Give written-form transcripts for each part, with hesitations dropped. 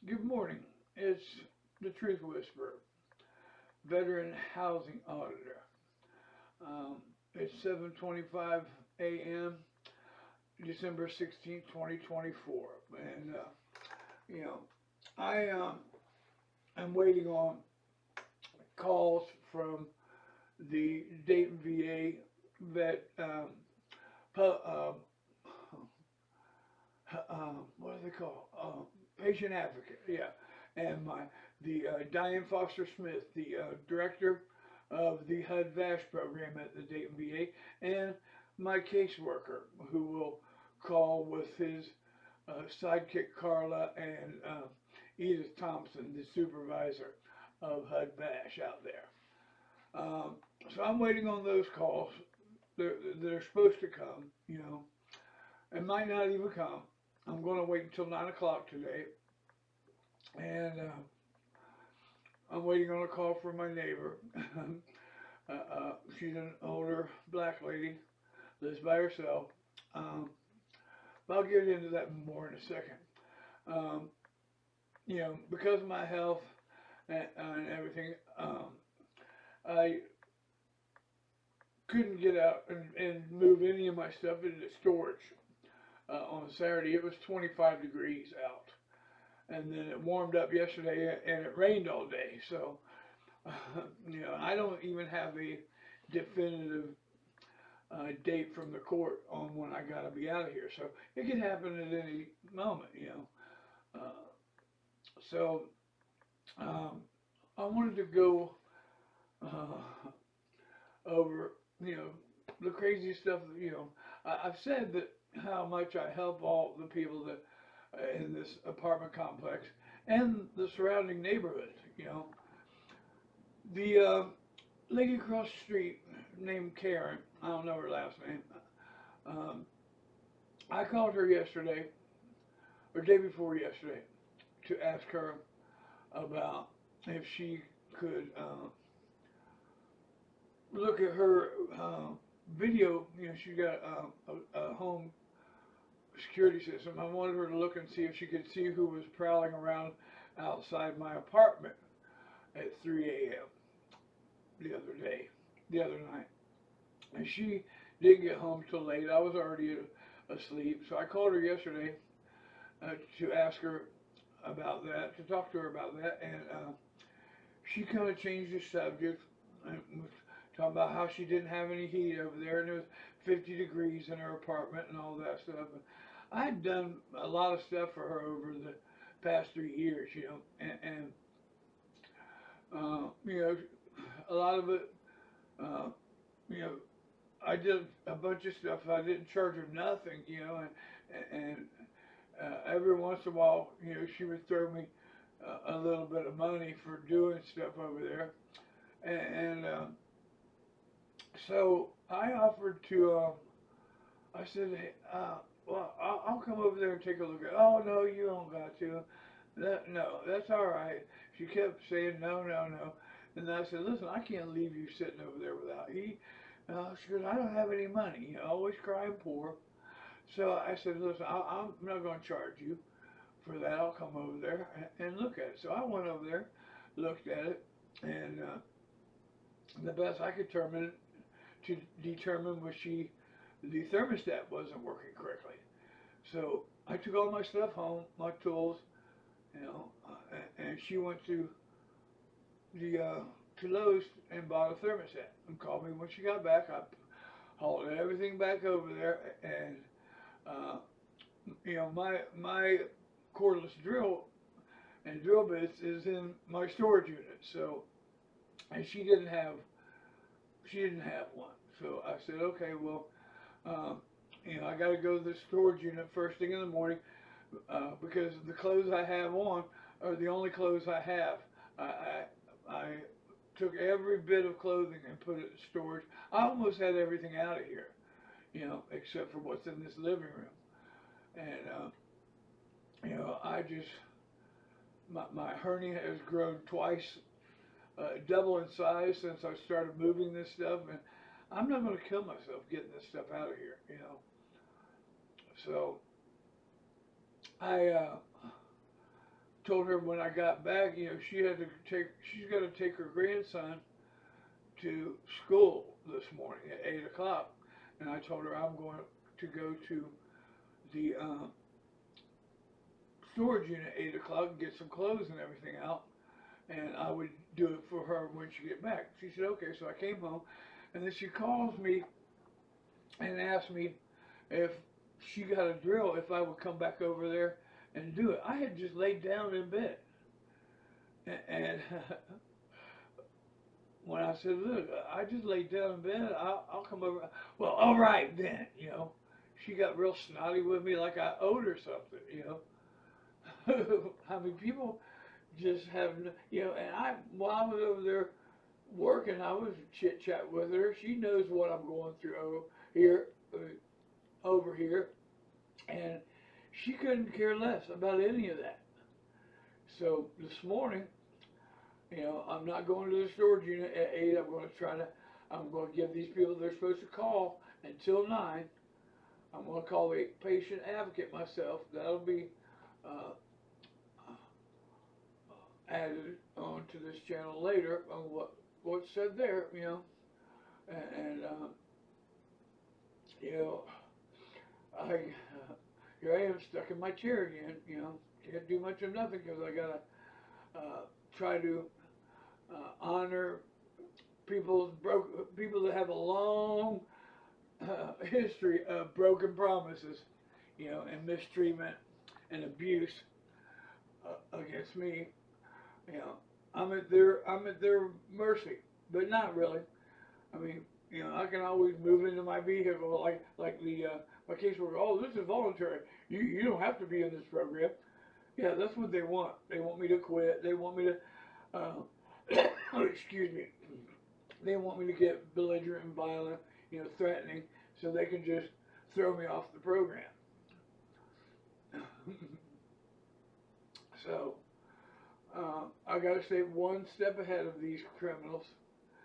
Good morning. It's the Truth Whisperer, Veteran Housing Auditor. It's 7:25 a.m., December 16th, 2024, and you know, I am waiting on calls from the Dayton VA vet what do they call patient advocate, yeah, and Diane Foster Smith, the director of the HUD VASH program at the Dayton VA, and my caseworker who will call with his sidekick Carla and Edith Thompson, the supervisor of HUD VASH out there. So I'm waiting on those calls. They're supposed to come, and might not even come. I'm going to wait until 9 o'clock today, and I'm waiting on a call from my neighbor. She's an older black lady, lives by herself. Um, but I'll get into that more in a second. Um, because of my health and everything, I couldn't get out and move any of my stuff into storage. On Saturday, it was 25 degrees out, and then it warmed up yesterday, and it rained all day. So, I don't even have a definitive date from the court on when I got to be out of here. So it could happen at any moment. Uh, so I wanted to go over, the crazy stuff. I've said that how much I help all the people that in this apartment complex and the surrounding neighborhood. The lady across the street named Karen, I don't know her last name. Um, I called her yesterday or day before yesterday to ask her about if she could look at her video. She got a home security system. I wanted her to look and see if she could see who was prowling around outside my apartment at 3 a.m. The other night. And she didn't get home till late. I was already asleep. So I called her yesterday to ask her about that, to talk to her about that. And she kind of changed the subject and was talking about how she didn't have any heat over there and it was 50 degrees in her apartment and all that stuff. And I had done a lot of stuff for her over the past 3 years, and a lot of it, uh, you know, I did a bunch of stuff. I didn't charge her nothing, and every once in a while, she would throw me a little bit of money for doing stuff over there, and so I offered to. I said, hey, well, I'll come over there and take a look at it. Oh, no, you don't got to. No, that's all right. She kept saying, no, no, no. And I said, listen, I can't leave you sitting over there without heat. She goes, I don't have any money. Always crying poor. So I said, listen, I'm not going to charge you for that. I'll come over there and look at it. So I went over there, looked at it, and the best I could determine was the thermostat wasn't working correctly. So I took all my stuff home, my tools, and she went the to Lowe's and bought a thermostat and called me when she got back. I hauled everything back over there, and uh, my cordless drill and drill bits is in my storage unit. So, and she didn't have one. So I said, okay, well, I got to go to the storage unit first thing in the morning because the clothes I have on are the only clothes I have. I took every bit of clothing and put it in storage. I almost had everything out of here, except for what's in this living room. And I just my hernia has grown twice, double in size since I started moving this stuff, and I'm not going to kill myself getting this stuff out of here. So I told her when I got back, she's got to take her grandson to school this morning at 8 o'clock, and I told her I'm going to go to the storage unit at 8 o'clock and get some clothes and everything out, and I would do it for her when she get back. She said okay, so I came home, and then she calls me and asked me if she got a drill, if I would come back over there and do it. I had just laid down in bed, and when I said, look, I just laid down in bed, I'll come over. Well, all right then, She got real snotty with me like I owed her something. I mean, people just have, and while I was over there working, I was chit chat with her. She knows what I'm going through over here, and she couldn't care less about any of that. So this morning, I'm not going to the storage unit at 8. I'm going to give these people they're supposed to call until 9. I'm going to call a patient advocate myself. That'll be added onto this channel later on what's said there, and I here I am stuck in my chair again, can't do much of nothing because I gotta try to honor people that have a long history of broken promises, and mistreatment and abuse against me. I'm at their mercy, but not really. I mean, I can always move into my vehicle like the my caseworker. Oh, this is voluntary. You don't have to be in this program. Yeah, that's what they want. They want me to quit. They want me to, excuse me. They want me to get belligerent and violent, threatening, so they can just throw me off the program. So, I got to stay one step ahead of these criminals,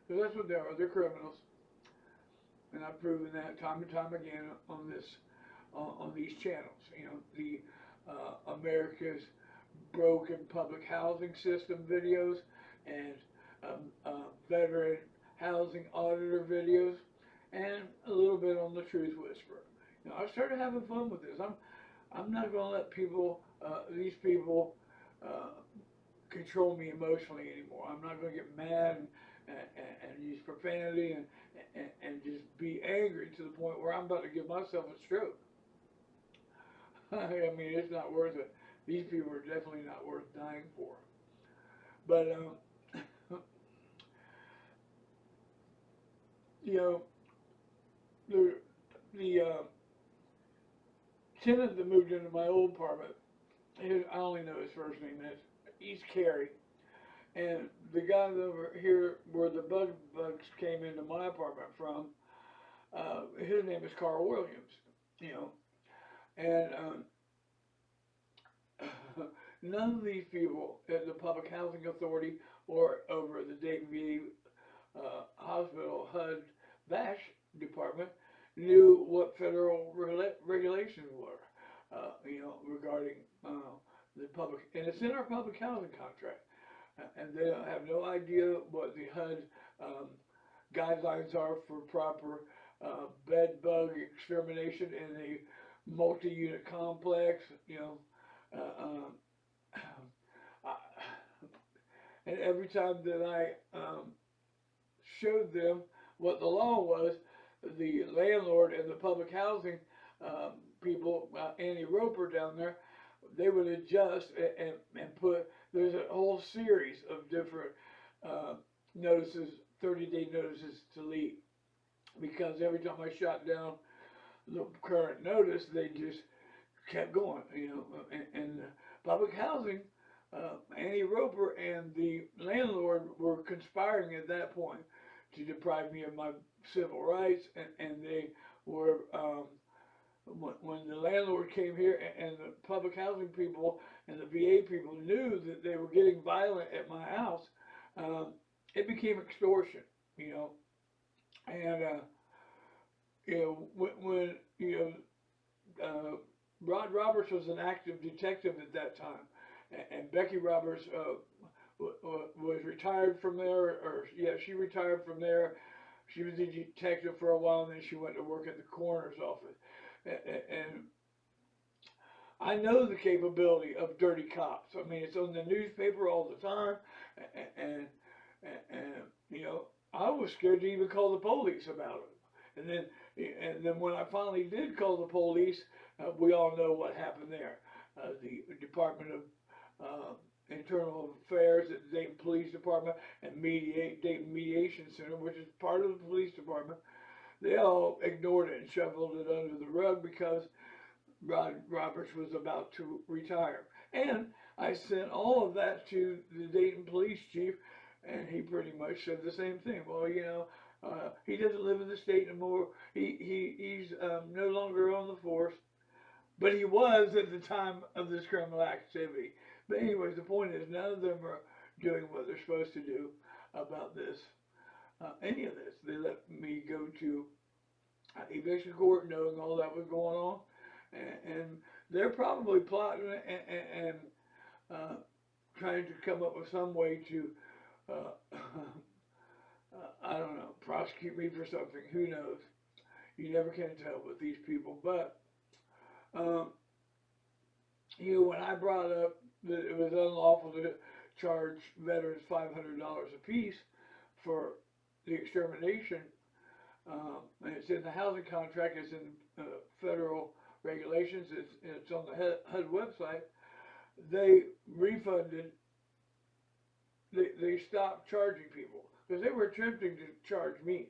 because that's what they are. They're criminals, and I've proven that time and time again on these channels. The America's Broken Public Housing System videos and veteran housing auditor videos, and a little bit on the Truth Whisperer. I started having fun with this. I'm not going to let these people control me emotionally anymore. I'm not going to get mad and use profanity and just be angry to the point where I'm about to give myself a stroke. I mean, it's not worth it. These people are definitely not worth dying for. But, the tenant that moved into my old apartment, I only know his first name, he's Kerry. And the guy over here where the bugs came into my apartment from, his name is Carl Williams, and none of these people at the Public Housing Authority or over at the Dayton VA Hospital HUD-VASH department knew what federal regulations were, regarding the public, and it's in our public housing contract, and they have no idea what the HUD guidelines are for proper bed bug extermination in a multi-unit complex, and every time that I showed them what the law was, the landlord and the public housing people, Annie Roper down there, they would adjust and put, there's a whole series of different notices, 30-day notices to leave, because every time I shot down the current notice, they just kept going, and public housing, Annie Roper and the landlord were conspiring at that point to deprive me of my civil rights, and they were, when the landlord came here and the public housing people and the VA people knew that they were getting violent at my house, it became extortion, and when Rod Roberts was an active detective at that time, and Becky Roberts was retired from there, or yeah, she retired from there. She was a detective for a while, and then she went to work at the coroner's office. And I know the capability of dirty cops. I mean, it's on the newspaper all the time, and and you know, I was scared to even call the police about it. And then when I finally did call the police, we all know what happened there. The Department of Internal Affairs at the Dayton Police Department and Dayton Mediation Center, which is part of the police department, they all ignored it and shoveled it under the rug because Rod Roberts was about to retire. And I sent all of that to the Dayton police chief, and he pretty much said the same thing. Well, you know, he doesn't live in the state anymore. He's no longer on the force, but he was at the time of this criminal activity. But anyways, the point is, none of them are doing what they're supposed to do about this, any of this. They let me go to eviction court knowing all that was going on, and they're probably plotting and trying to come up with some way to, I don't know, prosecute me for something. Who knows? You never can tell with these people. But, you know, when I brought up that it was unlawful to charge veterans $500 apiece for the extermination, and it's in the housing contract, it's in federal regulations, it's on the HUD website, they refunded, they stopped charging people because they were attempting to charge me.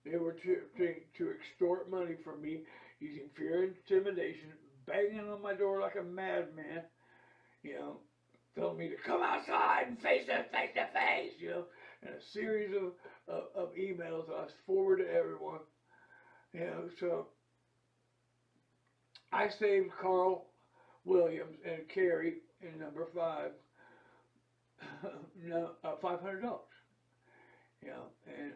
They were attempting to extort money from me using fear and intimidation, banging on my door like a madman, you know, telling me to come outside and face us face to face, you know, and a series of emails I forwarded to everyone, you know. So I saved Carl Williams and Carrie in number 5, no, $500, you know, and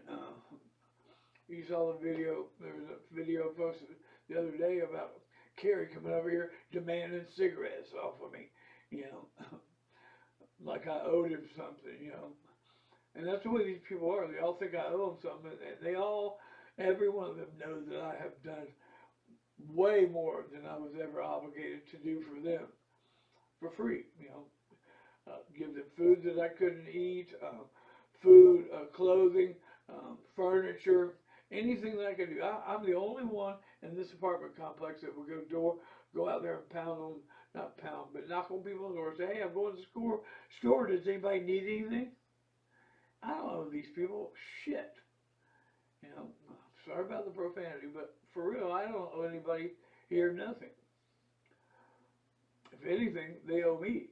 you saw the video. There was a video posted the other day about Carrie coming over here demanding cigarettes off of me, you know, like I owed him something, you know. And that's the way these people are. They all think I owe them something. And they all, every one of them knows that I have done way more than I was ever obligated to do for them for free, you know. Give them food that I couldn't eat, food, clothing, furniture, anything that I could do. I'm the only one in this apartment complex that will go out there and pound on, not pound, but knock on people's doors and say, hey, I'm going to the store. Does anybody need anything? I don't know these people. Shit. You know, sorry about the profanity, but for real, I don't owe anybody here nothing. If anything, they owe me,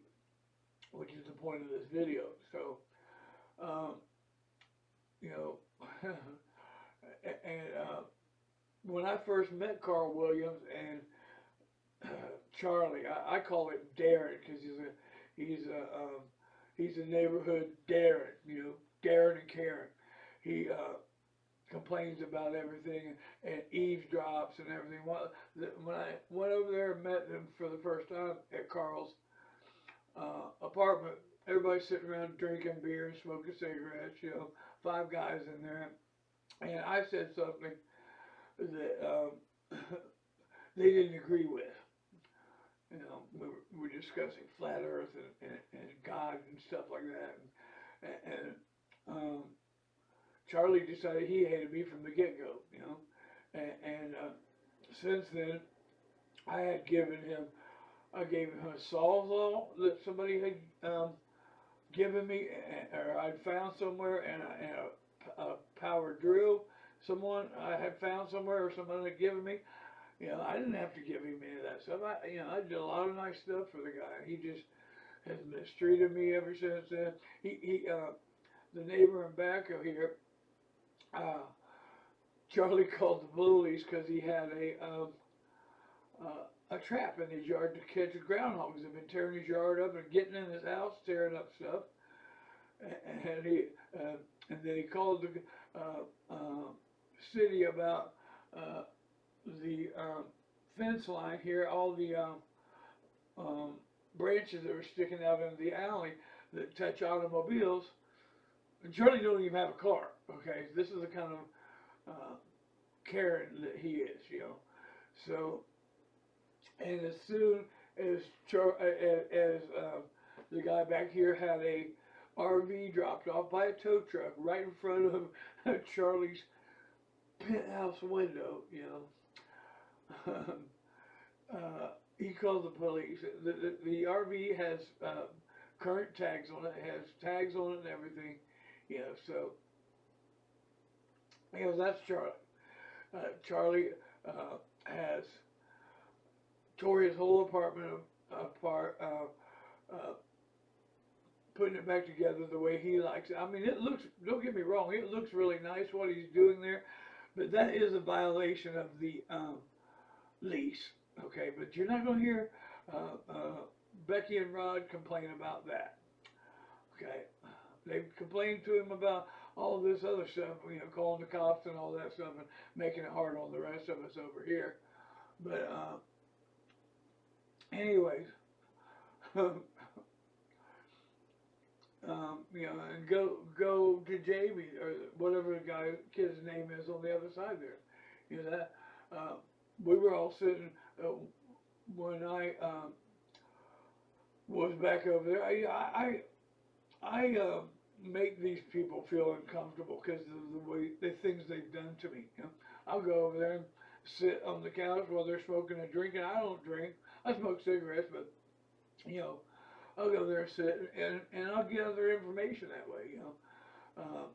which is the point of this video. So, you know, and when I first met Carl Williams and Charlie, I call him Darren because he's a neighborhood Darren, you know, Darren and Karen. He complains about everything and eavesdrops and everything. When I went over there and met him for the first time at Carl's apartment, everybody's sitting around drinking beer and smoking cigarettes, you know, 5 guys in there. And I said something that they didn't agree with. You know, we were discussing flat Earth and God and stuff like that. And Charlie decided he hated me from the get-go, you know. And since then, I gave him a sawzall that somebody had given me, or I'd found somewhere, and a power drill someone I had found somewhere, or someone had given me. You know, I didn't have to give him any of that stuff. I did a lot of nice stuff for the guy. He just has mistreated me ever since then. The neighbor in back of here, Charlie called the police because he had a trap in his yard to catch groundhogs. They've been tearing his yard up and getting in his house, tearing up stuff. And then he called the city about the fence line here. All the branches that were sticking out into the alley that touch automobiles. And Charlie don't even have a car. Okay, this is the kind of Karen that he is, you know. So, and as soon as the guy back here had a RV dropped off by a tow truck right in front of Charlie's penthouse window, you know. He called the police. The RV has current tags on it. It has tags on it and everything, you know. So, you know, that's Charlie. Charlie has tore his whole apartment apart, putting it back together the way he likes it. I mean, it looks, don't get me wrong, it looks really nice what he's doing there, but that is a violation of the lease, okay? But you're not going to hear Becky and Rod complain about that, okay? They've complained to him about all this other stuff, you know, calling the cops and all that stuff and making it hard on the rest of us over here. But anyways, you know, and go to Jamie or whatever the kid's name is on the other side there. You know that we were all sitting when I was back over there. I make these people feel uncomfortable because of the things they've done to me. You know? I'll go over there and sit on the couch while they're smoking and drinking. I don't drink. I smoke cigarettes, but you know, I'll go there and sit and I'll gather information that way. You know,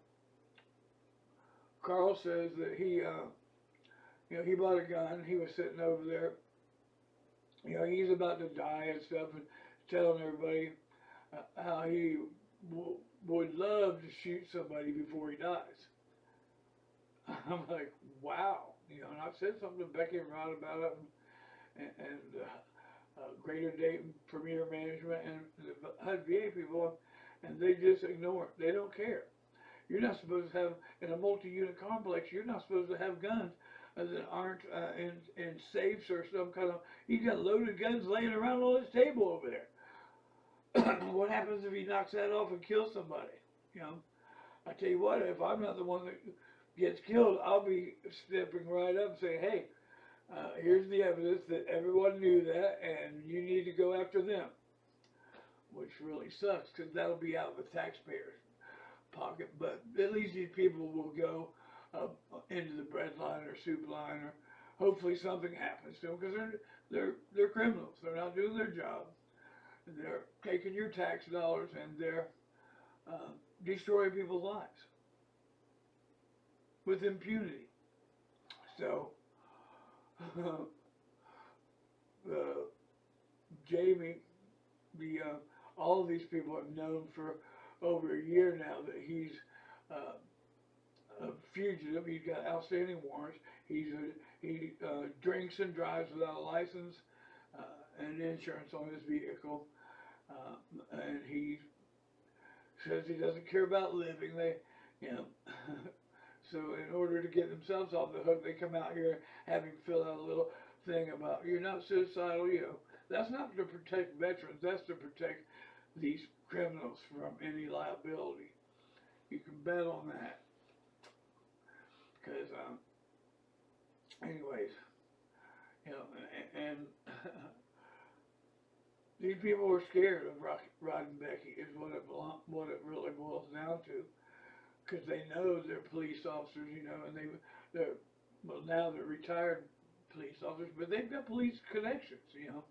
Carl says that he, you know, he bought a gun. He was sitting over there. You know, he's about to die and stuff, and telling everybody how he would love to shoot somebody before he dies. I'm like, wow. You know, and I've said something to Becky and Rod about it, and Greater Dayton Premier Management and the HUD VA people, and they just ignore it. They don't care. You're not supposed to have, in a multi-unit complex, you're not supposed to have guns that aren't in safes or some kind of, he's got loaded guns laying around on his table over there. What happens if he knocks that off and kills somebody? You know, I tell you what, if I'm not the one that gets killed, I'll be stepping right up and saying, hey, here's the evidence that everyone knew that, and you need to go after them. Which really sucks, because that'll be out of the taxpayer's pocket. But at least these people will go into the bread line or soup line, or hopefully something happens to them, because they're criminals. They're not doing their job. They're taking your tax dollars, and they're destroying people's lives with impunity. So, Jamie, all of these people have known for over a year now that he's a fugitive. He's got outstanding warrants. He drinks and drives without a license and insurance on his vehicle, and he says he doesn't care about living. You know. So in order to get themselves off the hook, they come out here having fill out a little thing about you're not suicidal. You know, that's not to protect veterans. That's to protect these criminals from any liability. You can bet on that. Because, anyways, you know, and these people are scared of Rod and Becky is what it really boils down to. Because they know they're police officers, you know, and now they're retired police officers, but they've got police connections, you know,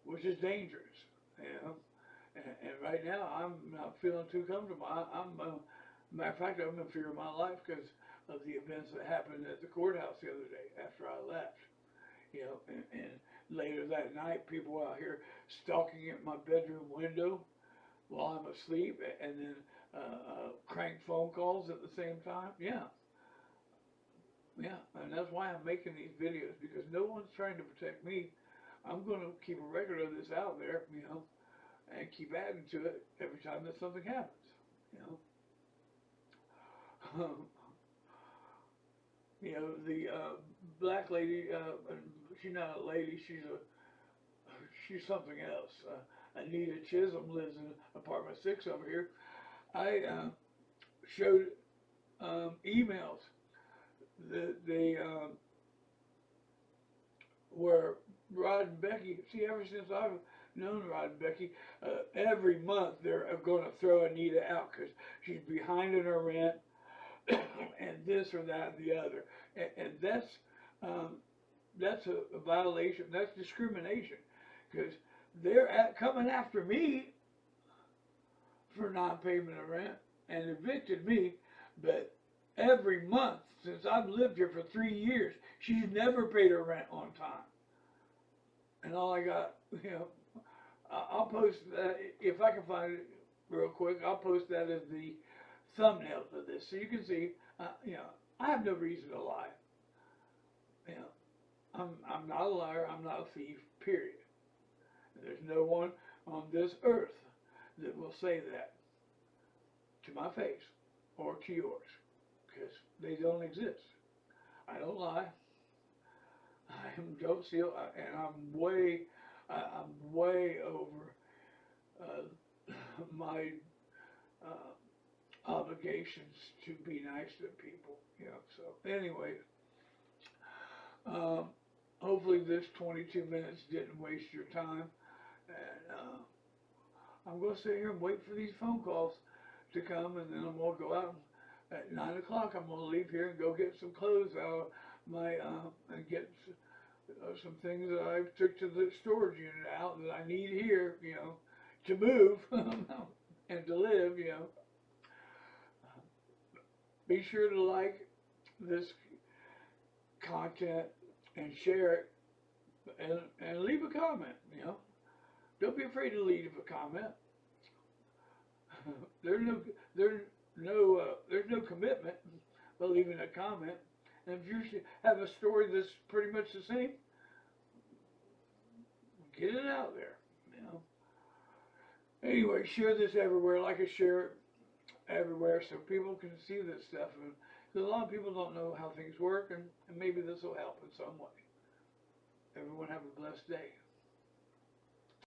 which is dangerous, you know. And right now, I'm not feeling too comfortable. Matter of fact, I'm in fear of my life because of the events that happened at the courthouse the other day after I left, you know. And later that night, people were out here stalking at my bedroom window while I'm asleep, and then crank phone calls at the same time. Yeah, and that's why I'm making these videos, because no one's trying to protect me. I'm going to keep a record of this out there, you know, and keep adding to it every time that something happens, you know. You know, the black lady, she's not a lady, she's something else. Anita Chisholm lives in apartment 6 over here. I showed emails that they were Rod and Becky. See, ever since I've known Rod and Becky, every month they're going to throw Anita out because she's behind in her rent and this or that and the other. And that's a violation. That's discrimination because they're coming after me for non-payment of rent and evicted me, but every month since I've lived here for 3 years, she's never paid her rent on time. And all I got, I'll post that, if I can find it real quick, I'll post that as the thumbnail to this so you can see, I have no reason to lie. I'm not a liar, I'm not a thief, period. There's no one on this earth that will say that to my face or to yours, because they don't exist. I don't lie. I don't steal, and I'm way over my obligations to be nice to people. So anyway, hopefully this 22 minutes didn't waste your time, and I'm going to sit here and wait for these phone calls to come, and then I'm going to go out at 9 o'clock. I'm going to leave here and go get some clothes out of my, and get some things that I took to the storage unit out that I need here, to move and to live, Be sure to like this content and share it and leave a comment, Don't be afraid to leave a comment. There's no commitment by leaving a comment. And if you have a story that's pretty much the same, get it out there, Anyway, share this everywhere, like I share it everywhere, so people can see this stuff. Because a lot of people don't know how things work, and maybe this will help in some way. Everyone have a blessed day.